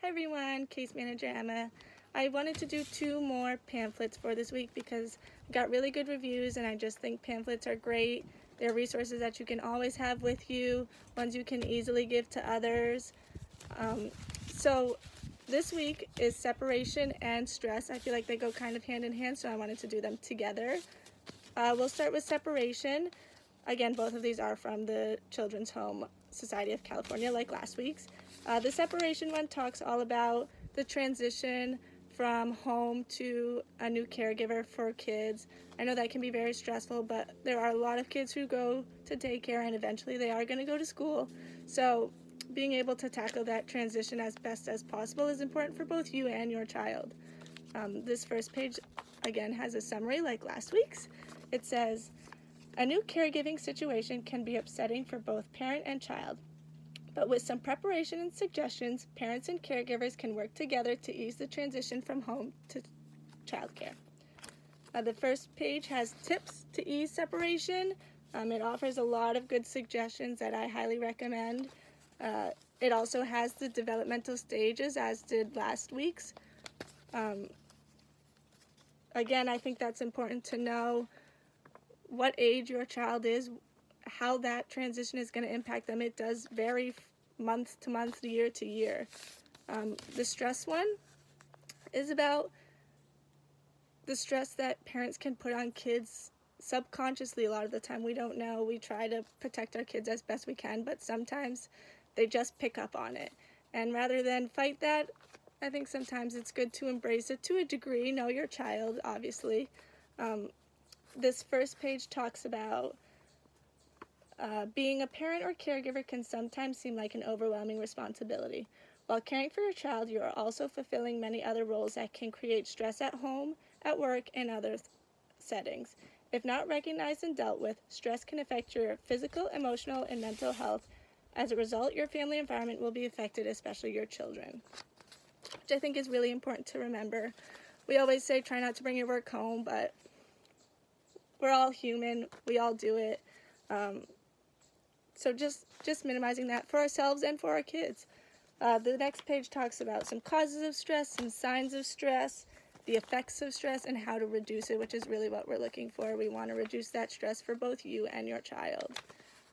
Hi everyone, Case Manager Emma. I wanted to do 2 more pamphlets for this week because I got really good reviews and I just think pamphlets are great. They're resources that you can always have with you, ones you can easily give to others. So this week is separation and stress. I feel like they go kind of hand in hand, so I wanted to do them together. We'll start with separation. Again, both of these are from the Children's Home Society of California, like last week's. The separation one talks all about the transition from home to a new caregiver for kids. I know that can be very stressful, but there are a lot of kids who go to daycare and eventually they are going to go to school. So being able to tackle that transition as best as possible is important for both you and your child. This first page, again, has a summary like last week's. It says, a new caregiving situation can be upsetting for both parent and child. But with some preparation and suggestions, parents and caregivers can work together to ease the transition from home to childcare. The first page has tips to ease separation. It offers a lot of good suggestions that I highly recommend. It also has the developmental stages, as did last week's. Again, I think that's important to know what age your child is, how that transition is going to impact them. It does vary month to month, year to year. The stress one is about the stress that parents can put on kids subconsciously. A lot of the time we don't know. We try to protect our kids as best we can, but sometimes they just pick up on it. And rather than fight that, I think sometimes it's good to embrace it to a degree. Know your child, obviously. This first page talks about being a parent or caregiver can sometimes seem like an overwhelming responsibility. While caring for your child, you are also fulfilling many other roles that can create stress at home, at work, and other settings. If not recognized and dealt with, stress can affect your physical, emotional, and mental health. As a result, your family environment will be affected, especially your children, which I think is really important to remember. We always say try not to bring your work home, but we're all human. We all do it. So just minimizing that for ourselves and for our kids. The next page talks about some causes of stress, some signs of stress, the effects of stress, and how to reduce it, which is really what we're looking for. We want to reduce that stress for both you and your child.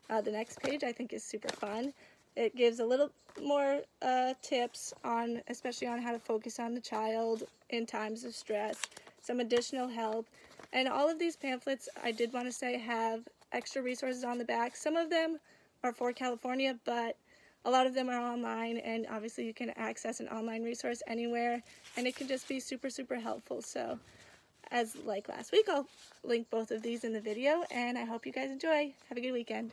The next page I think is super fun. It gives a little more tips on, especially on how to focus on the child in times of stress, some additional help. And all of these pamphlets, I did want to say, have extra resources on the back. Some of them are for California, but a lot of them are online, and obviously you can access an online resource anywhere, and it can just be super, super helpful. So, as like last week, I'll link both of these in the video, and I hope you guys enjoy. Have a good weekend.